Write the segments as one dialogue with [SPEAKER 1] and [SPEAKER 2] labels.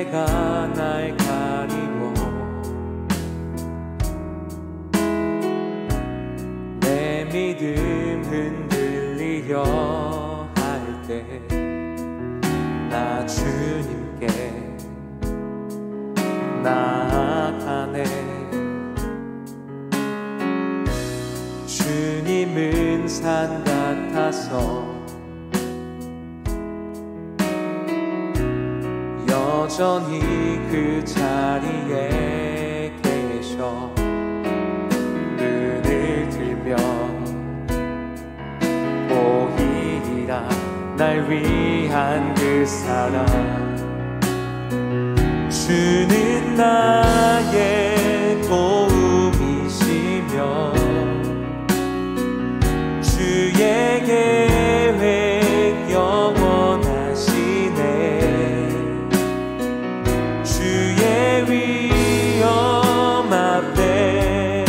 [SPEAKER 1] 때가 날 가리워 내 믿음 흔들리려 할 때 나 주님께 나아가네. 주님은 산 같아서 여전히 그 자리에 계셔. 눈을 들면 보이리라 날 위한 그 사랑. 주는 나의 도움이시며 주의 계획 영원하시네. 주의 위엄 앞에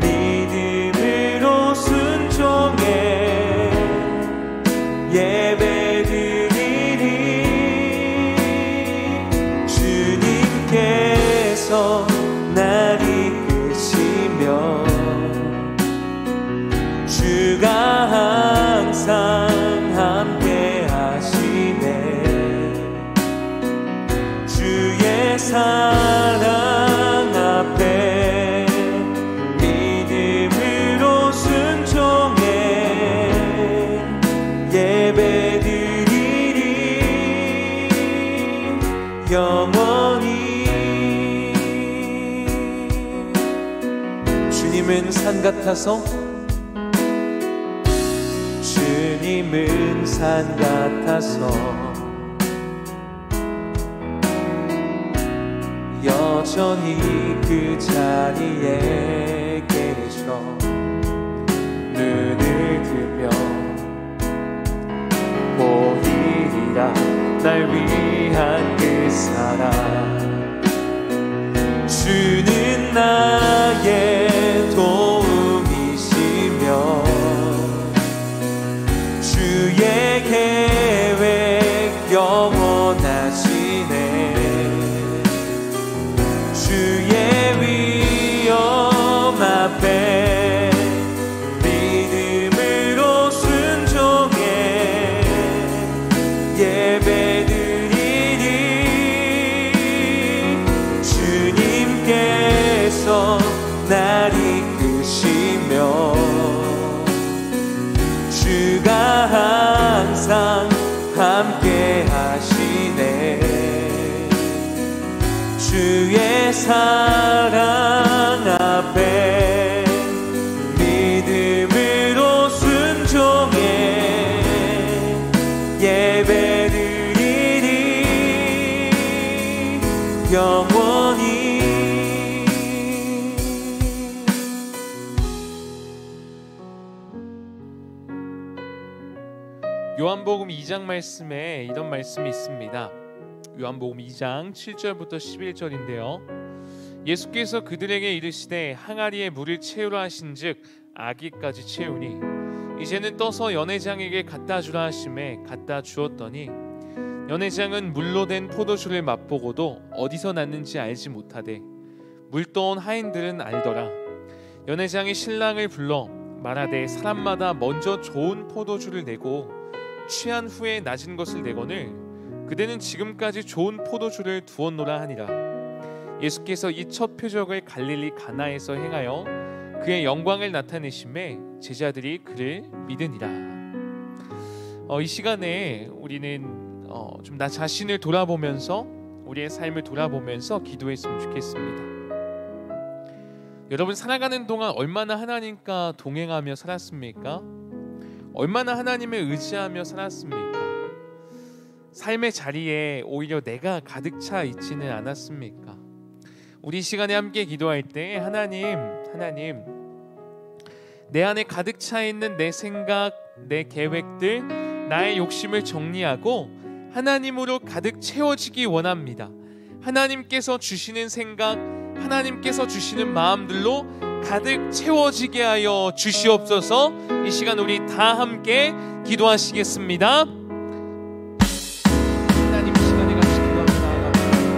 [SPEAKER 1] 믿음으로 순종해 예배드리리. 주님께서 날 이끄시며 주가 항상 함께 하시네. 주의 사랑 앞에 믿음으로 순종해 예배드리리 영원히. 주님은 산 같아서 주님은 산 같아서 여전히 그 자리에 계셔. 눈을 들면 보이리라 날 위한 그 사랑. 주는 나의 도움이시며 주의 계획 영원하시네. 주의 위엄 앞에 믿음으로 순종해 예배드리리. 주님께서 날 이끄시며 주가 항상 함께 하시네. 주의 사랑 앞에 믿음으로 순종해 예배드리리 영원히. 요한복음 2장 말씀에 이런 말씀이 있습니다. 요한복음 2장 7절부터 11절인데요. 예수께서 그들에게 이르시되 항아리에 물을 채우라 하신즉 아기까지 채우니 이제는 떠서 연회장에게 갖다 주라 하심에 갖다 주었더니 연회장은 물로 된 포도주를 맛보고도 어디서 났는지 알지 못하되 물떠온 하인들은 알더라. 연회장이 신랑을 불러 말하되 사람마다 먼저 좋은 포도주를 내고 취한 후에 낮은 것을 내거늘 그대는 지금까지 좋은 포도주를 두었노라 하니라. 예수께서 이 첫 표적을 갈릴리 가나에서 행하여 그의 영광을 나타내심에 제자들이 그를 믿으니라. 이 시간에 우리는 좀 나 자신을 돌아보면서 우리의 삶을 돌아보면서 기도했으면 좋겠습니다. 여러분 살아가는 동안 얼마나 하나님과 동행하며 살았습니까? 얼마나 하나님을 의지하며 살았습니까? 삶의 자리에 오히려 내가 가득 차 있지는 않았습니까? 우리 시간에 함께 기도할 때 하나님 내 안에 가득 차 있는 내 생각, 내 계획들, 나의 욕심을 정리하고 하나님으로 가득 채워지기 원합니다. 하나님께서 주시는 생각, 하나님께서 주시는 마음들로 가득 채워지게 하여 주시옵소서. 이 시간 우리 다 함께 기도하시겠습니다. 하나님, 이 시간에 같이 기도합니다.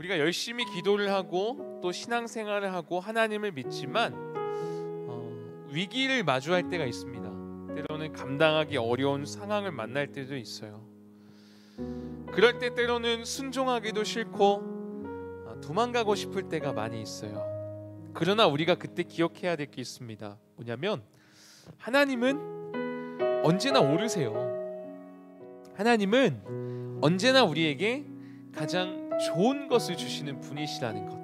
[SPEAKER 1] 우리가 열심히 기도를 하고 또 신앙생활을 하고 하나님을 믿지만 위기를 마주할 때가 있습니다. 때로는 감당하기 어려운 상황을 만날 때도 있어요. 그럴 때 때로는 순종하기도 싫고 도망가고 싶을 때가 많이 있어요. 그러나 우리가 그때 기억해야 될 게 있습니다. 뭐냐면 하나님은 언제나 옳으세요. 하나님은 언제나 우리에게 가장 좋은 것을 주시는 분이시라는 것.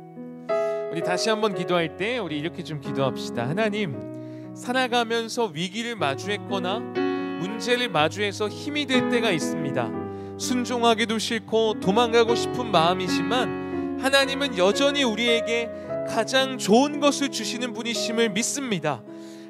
[SPEAKER 1] 우리 다시 한번 기도할 때 우리 이렇게 좀 기도합시다. 하나님, 살아가면서 위기를 마주했거나 문제를 마주해서 힘이 될 때가 있습니다. 순종하기도 싫고 도망가고 싶은 마음이지만 하나님은 여전히 우리에게 가장 좋은 것을 주시는 분이심을 믿습니다.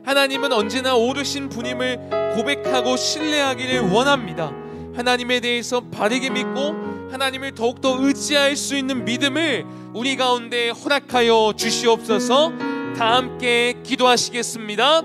[SPEAKER 1] 하나님은 언제나 옳으신 분임을 고백하고 신뢰하기를 원합니다. 하나님에 대해서 바르게 믿고 하나님을 더욱더 의지할 수 있는 믿음을 우리 가운데 허락하여 주시옵소서. 다 함께 기도하시겠습니다.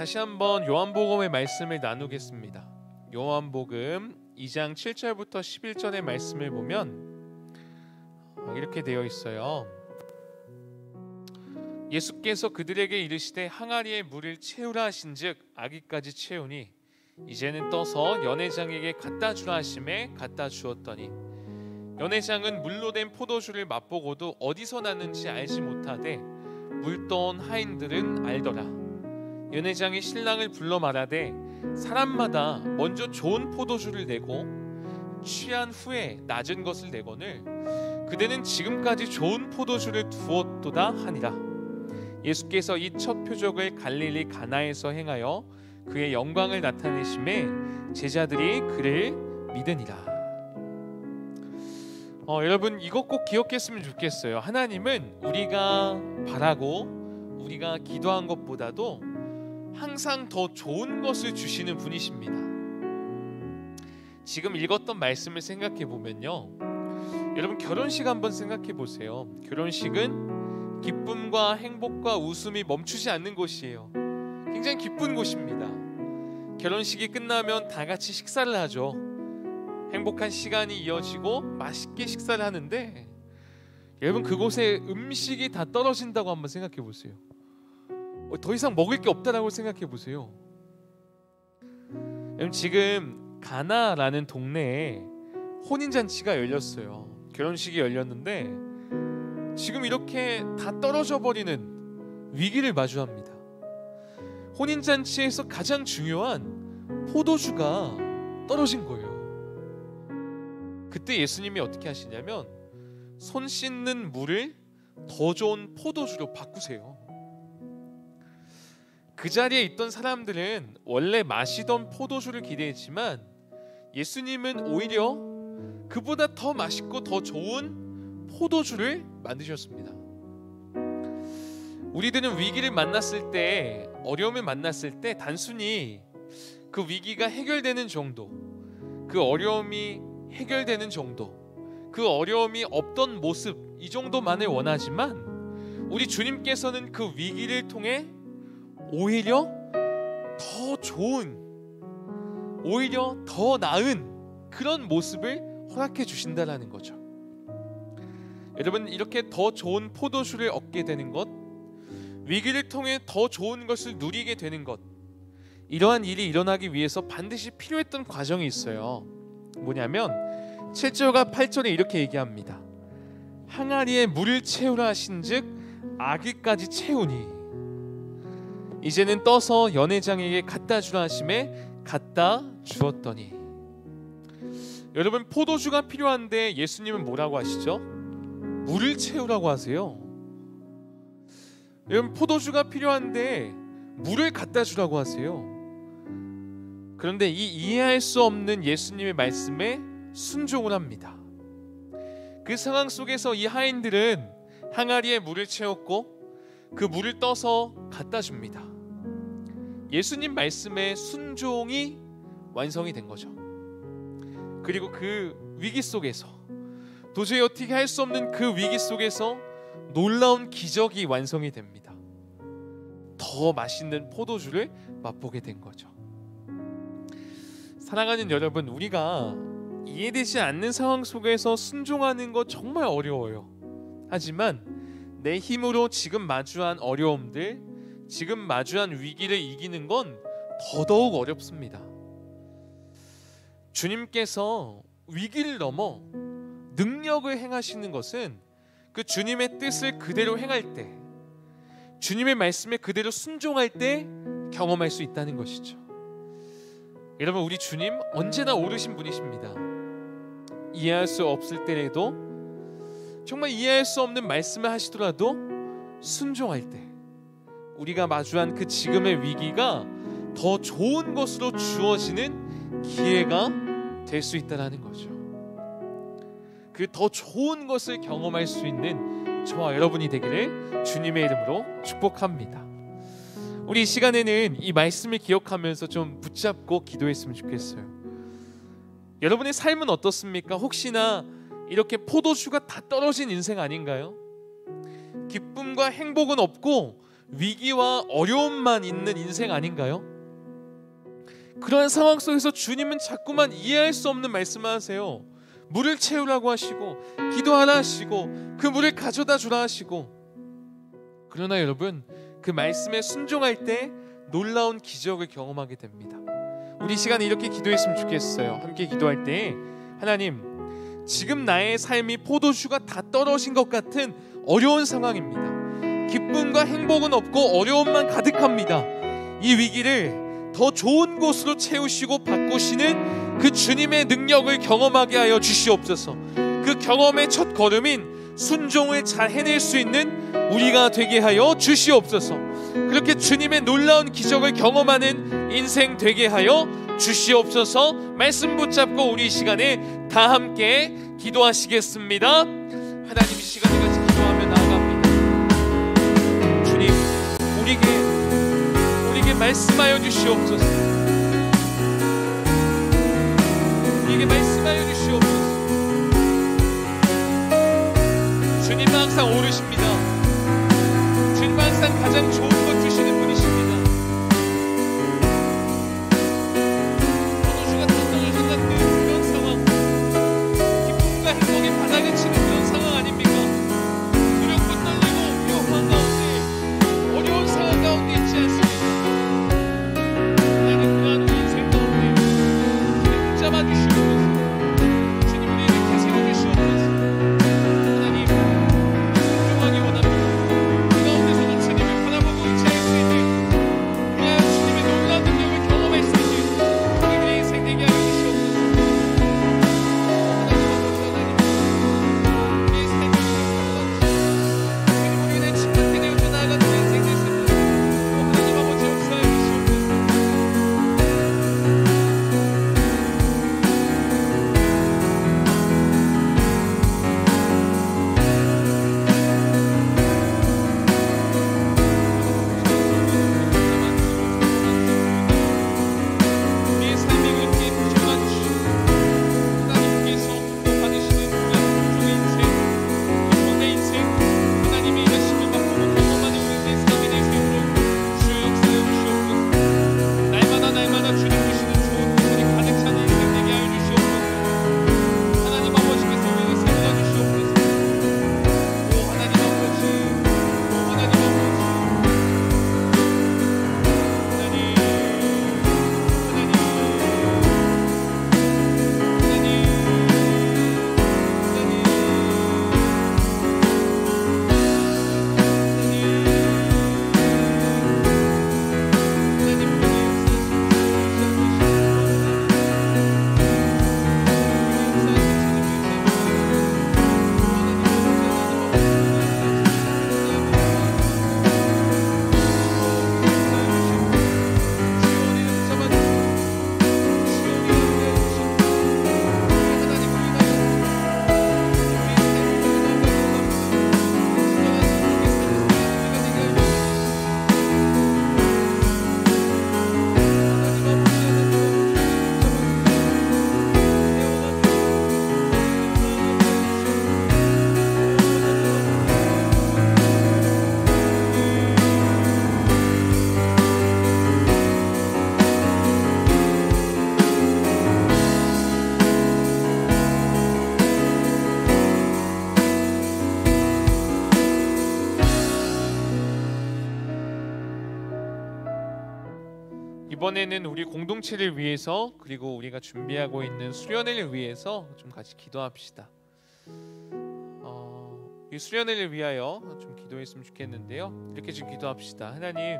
[SPEAKER 1] 다시 한번 요한복음의 말씀을 나누겠습니다. 요한복음 2장 7절부터 11절의 말씀을 보면 이렇게 되어 있어요. 예수께서 그들에게 이르시되 항아리에 물을 채우라 하신즉 아기까지 채우니 이제는 떠서 연회장에게 갖다 주라 하심에 갖다 주었더니 연회장은 물로 된 포도주를 맛보고도 어디서 났는지 알지 못하되 물 떠온 하인들은 알더라. 연회장이 신랑을 불러 말하되 사람마다 먼저 좋은 포도주를 내고 취한 후에 낮은 것을 내거늘 그대는 지금까지 좋은 포도주를 두었도다 하니라. 예수께서 이 첫 표적을 갈릴리 가나에서 행하여 그의 영광을 나타내심에 제자들이 그를 믿으니라. 여러분 이것 꼭 기억했으면 좋겠어요. 하나님은 우리가 바라고 우리가 기도한 것보다도 항상 더 좋은 것을 주시는 분이십니다. 지금 읽었던 말씀을 생각해 보면요, 여러분 결혼식 한번 생각해 보세요. 결혼식은 기쁨과 행복과 웃음이 멈추지 않는 곳이에요. 굉장히 기쁜 곳입니다. 결혼식이 끝나면 다 같이 식사를 하죠. 행복한 시간이 이어지고 맛있게 식사를 하는데 여러분 그곳에 음식이 다 떨어진다고 한번 생각해 보세요. 더 이상 먹을 게 없다라고 생각해 보세요. 여러분 지금 가나라는 동네에 혼인잔치가 열렸어요. 결혼식이 열렸는데 지금 이렇게 다 떨어져 버리는 위기를 마주합니다. 혼인잔치에서 가장 중요한 포도주가 떨어진 거예요. 그때 예수님이 어떻게 하시냐면 손 씻는 물을 더 좋은 포도주로 바꾸세요. 그 자리에 있던 사람들은 원래 마시던 포도주를 기대했지만 예수님은 오히려 그보다 더 맛있고 더 좋은 포도주를 만드셨습니다. 우리들은 위기를 만났을 때, 어려움을 만났을 때 단순히 그 위기가 해결되는 정도, 그 어려움이 해결되는 정도, 그 어려움이 없던 모습, 이 정도만을 원하지만 우리 주님께서는 그 위기를 통해 오히려 더 좋은, 오히려 더 나은 그런 모습을 허락해 주신다라는 거죠. 여러분, 이렇게 더 좋은 포도주를 얻게 되는 것, 위기를 통해 더 좋은 것을 누리게 되는 것, 이러한 일이 일어나기 위해서 반드시 필요했던 과정이 있어요. 뭐냐면 7절과 8절에 이렇게 얘기합니다. 항아리에 물을 채우라 하신즉 아기까지 채우니 이제는 떠서 연회장에게 갖다 주라 하심에 갖다 주었더니. 여러분, 포도주가 필요한데 예수님은 뭐라고 하시죠? 물을 채우라고 하세요. 여러분, 포도주가 필요한데 물을 갖다 주라고 하세요. 그런데 이 이해할 수 없는 예수님의 말씀에 순종을 합니다. 그 상황 속에서 이 하인들은 항아리에 물을 채웠고 그 물을 떠서 갖다 줍니다. 예수님 말씀에 순종이 완성이 된 거죠. 그리고 그 위기 속에서, 도저히 어떻게 할 수 없는 그 위기 속에서 놀라운 기적이 완성이 됩니다. 더 맛있는 포도주를 맛보게 된 거죠. 사랑하는 여러분, 우리가 이해되지 않는 상황 속에서 순종하는 거 정말 어려워요. 하지만 내 힘으로 지금 마주한 어려움들, 지금 마주한 위기를 이기는 건 더더욱 어렵습니다. 주님께서 위기를 넘어 능력을 행하시는 것은 그 주님의 뜻을 그대로 행할 때, 주님의 말씀에 그대로 순종할 때 경험할 수 있다는 것이죠. 여러분, 우리 주님 언제나 오르신 분이십니다. 이해할 수 없을 때라도, 정말 이해할 수 없는 말씀을 하시더라도 순종할 때 우리가 마주한 그 지금의 위기가 더 좋은 것으로 주어지는 기회가 될 수 있다는 거죠. 그 더 좋은 것을 경험할 수 있는 저와 여러분이 되기를 주님의 이름으로 축복합니다. 우리 이 시간에는 이 말씀을 기억하면서 좀 붙잡고 기도했으면 좋겠어요. 여러분의 삶은 어떻습니까? 혹시나 이렇게 포도주가 다 떨어진 인생 아닌가요? 기쁨과 행복은 없고 위기와 어려움만 있는 인생 아닌가요? 그러한 상황 속에서 주님은 자꾸만 이해할 수 없는 말씀을 하세요. 물을 채우라고 하시고 기도하라 하시고 그 물을 가져다 주라 하시고. 그러나 여러분, 그 말씀에 순종할 때 놀라운 기적을 경험하게 됩니다. 우리 이 시간에 이렇게 기도했으면 좋겠어요. 함께 기도할 때, 하나님, 지금 나의 삶이 포도주가 다 떨어진 것 같은 어려운 상황입니다. 기쁨과 행복은 없고 어려움만 가득합니다. 이 위기를 더 좋은 곳으로 채우시고 바꾸시는 그 주님의 능력을 경험하게 하여 주시옵소서. 그 경험의 첫 걸음인 순종을 잘 해낼 수 있는 우리가 되게 하여 주시옵소서. 그렇게 주님의 놀라운 기적을 경험하는 인생 되게 하여 주시옵소서. 말씀 붙잡고 우리 이 시간에 다 함께 기도하시겠습니다. 하나님, 이 시간에 같이 기도하며 나아갑니다. 주님, 우리에게 말씀하여 주시옵소서. 우리에게 말씀하여 주시옵소서. 주님은 항상 오르십니다. 주님은 항상 가장 좋은 것 주시는 분이십니다. 포도주가 다 떨어진 같은 그런 상황, 기쁨과 행복이 바닥을 치는 그런 상황 아닙니까? 두렵고 떨리고 위험한 가운데, 어려운 상황 가운데 있지 않습니까? 하나님, 그러한 우리 인생 가운데 주님 붙잡아 주시옵소서. 주님, 우리에게 계시해 주시옵소서. 하나님, 순종하기 원합니다. 그 가운데서도 주님을 바라보고 있지 이번에는 우리 공동체를 위해서 그리고 우리가 준비하고 있는 수련회를 위해서 좀 같이 기도합시다. 이 수련회를 위하여 좀 기도했으면 좋겠는데요. 이렇게 좀 기도합시다. 하나님,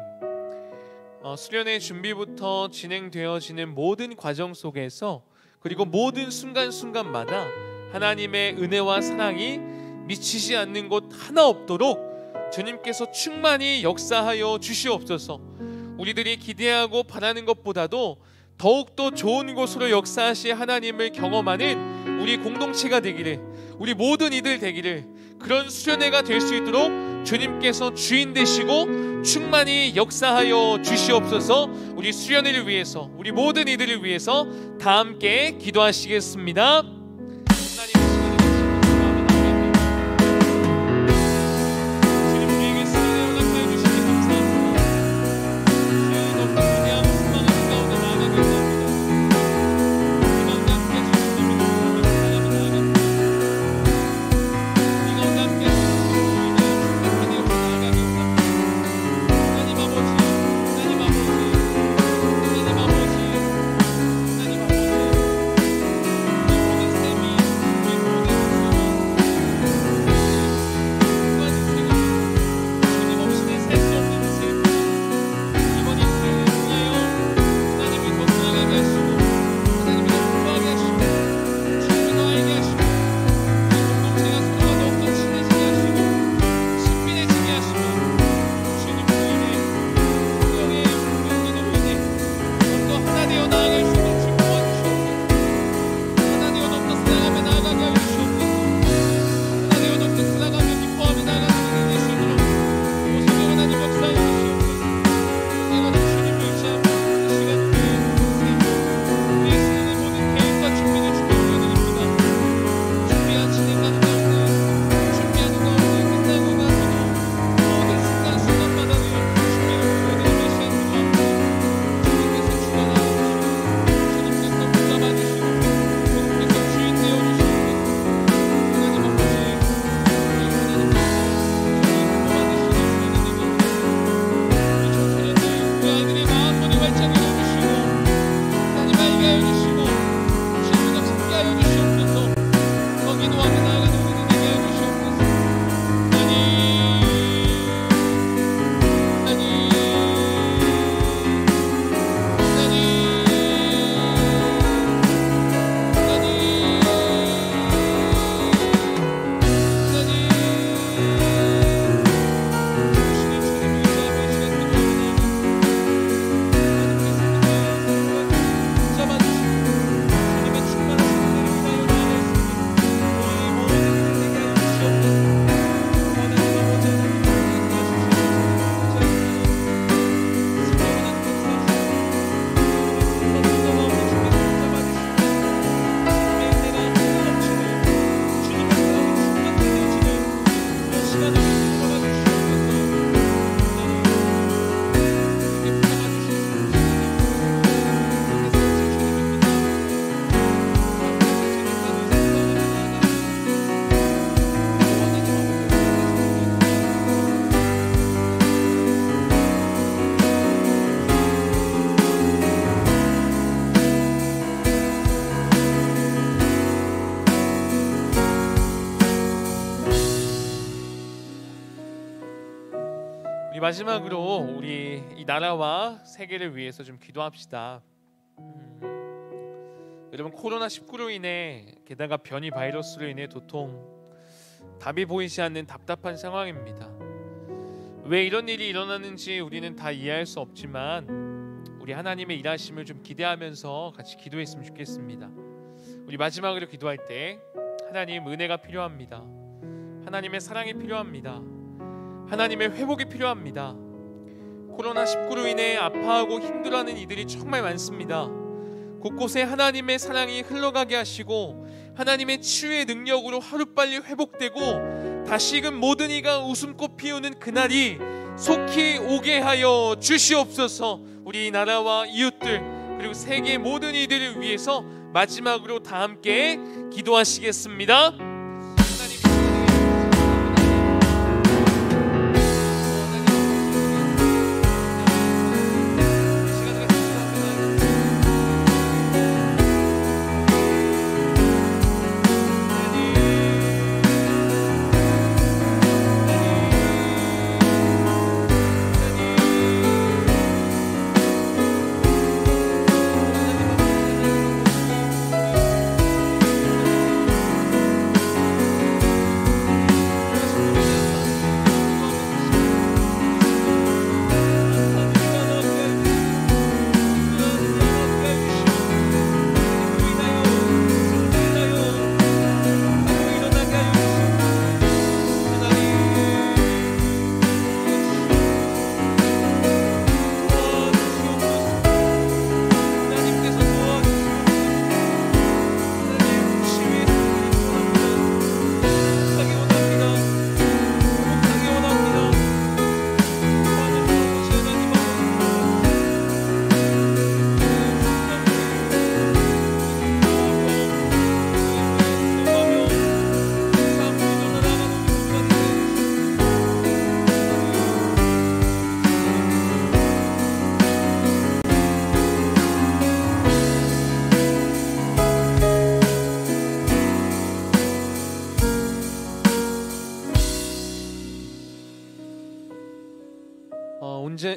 [SPEAKER 1] 수련회 준비부터 진행되어지는 모든 과정 속에서 그리고 모든 순간순간마다 하나님의 은혜와 사랑이 미치지 않는 곳 하나 없도록 주님께서 충만히 역사하여 주시옵소서. 우리들이 기대하고 바라는 것보다도 더욱더 좋은 곳으로 역사하실 하나님을 경험하는 우리 공동체가 되기를, 우리 모든 이들 되기를, 그런 수련회가 될 수 있도록 주님께서 주인 되시고 충만히 역사하여 주시옵소서. 우리 수련회를 위해서, 우리 모든 이들을 위해서 다 함께 기도하시겠습니다. 마지막으로 우리 이 나라와 세계를 위해서 좀 기도합시다. 여러분, 코로나19로 인해 게다가 변이 바이러스로 인해 도통 답이 보이지 않는 답답한 상황입니다. 왜 이런 일이 일어나는지 우리는 다 이해할 수 없지만 우리 하나님의 일하심을 좀 기대하면서 같이 기도했으면 좋겠습니다. 우리 마지막으로 기도할 때 하나님 은혜가 필요합니다. 하나님의 사랑이 필요합니다. 하나님의 회복이 필요합니다. 코로나19로 인해 아파하고 힘들어하는 이들이 정말 많습니다. 곳곳에 하나님의 사랑이 흘러가게 하시고 하나님의 치유의 능력으로 하루빨리 회복되고 다시금 모든 이가 웃음꽃 피우는 그날이 속히 오게 하여 주시옵소서. 우리 나라와 이웃들 그리고 세계 모든 이들을 위해서 마지막으로 다 함께 기도하시겠습니다.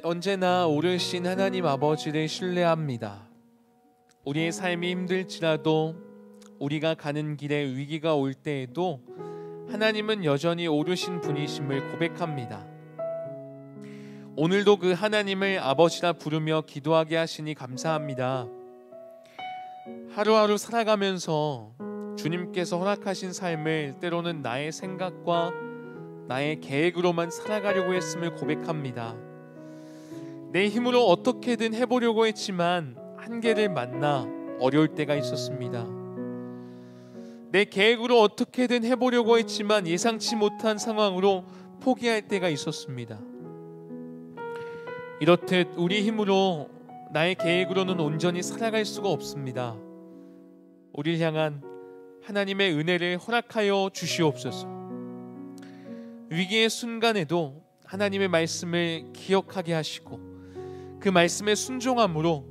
[SPEAKER 1] 언제나 오르신 하나님 아버지를 신뢰합니다. 우리의 삶이 힘들지라도, 우리가 가는 길에 위기가 올 때에도 하나님은 여전히 오르신 분이심을 고백합니다. 오늘도 그 하나님을 아버지라 부르며 기도하게 하시니 감사합니다. 하루하루 살아가면서 주님께서 허락하신 삶을 때로는 나의 생각과 나의 계획으로만 살아가려고 했음을 고백합니다. 내 힘으로 어떻게든 해보려고 했지만 한계를 만나 어려울 때가 있었습니다. 내 계획으로 어떻게든 해보려고 했지만 예상치 못한 상황으로 포기할 때가 있었습니다. 이렇듯 우리 힘으로, 나의 계획으로는 온전히 살아갈 수가 없습니다. 우리를 향한 하나님의 은혜를 허락하여 주시옵소서. 위기의 순간에도 하나님의 말씀을 기억하게 하시고 그 말씀에 순종함으로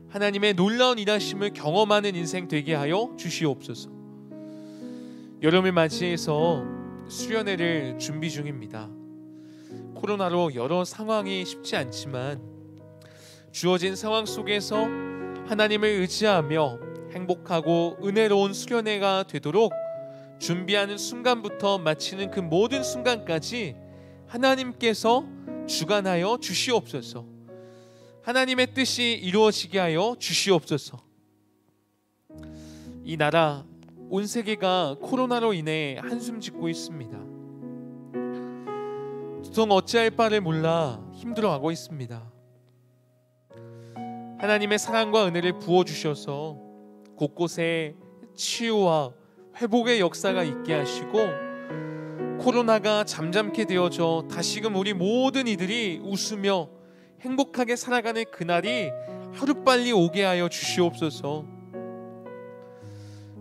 [SPEAKER 1] 하나님의 놀라운 일하심을 경험하는 인생 되게 하여 주시옵소서. 여름을 맞이해서 수련회를 준비 중입니다. 코로나로 여러 상황이 쉽지 않지만 주어진 상황 속에서 하나님을 의지하며 행복하고 은혜로운 수련회가 되도록 준비하는 순간부터 마치는 그 모든 순간까지 하나님께서 주관하여 주시옵소서. 하나님의 뜻이 이루어지게 하여 주시옵소서. 이 나라, 온 세계가 코로나로 인해 한숨 짓고 있습니다. 도통 어찌할 바를 몰라 힘들어하고 있습니다. 하나님의 사랑과 은혜를 부어주셔서 곳곳에 치유와 회복의 역사가 있게 하시고 코로나가 잠잠케 되어져 다시금 우리 모든 이들이 웃으며 행복하게 살아가는 그날이 하루빨리 오게 하여 주시옵소서.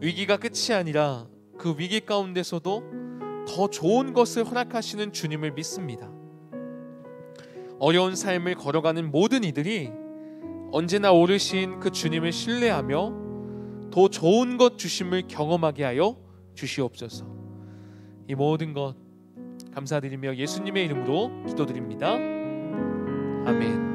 [SPEAKER 1] 위기가 끝이 아니라 그 위기 가운데서도 더 좋은 것을 허락하시는 주님을 믿습니다. 어려운 삶을 걸어가는 모든 이들이 언제나 오르신 그 주님을 신뢰하며 더 좋은 것 주심을 경험하게 하여 주시옵소서. 이 모든 것 감사드리며 예수님의 이름으로 기도드립니다. 아멘.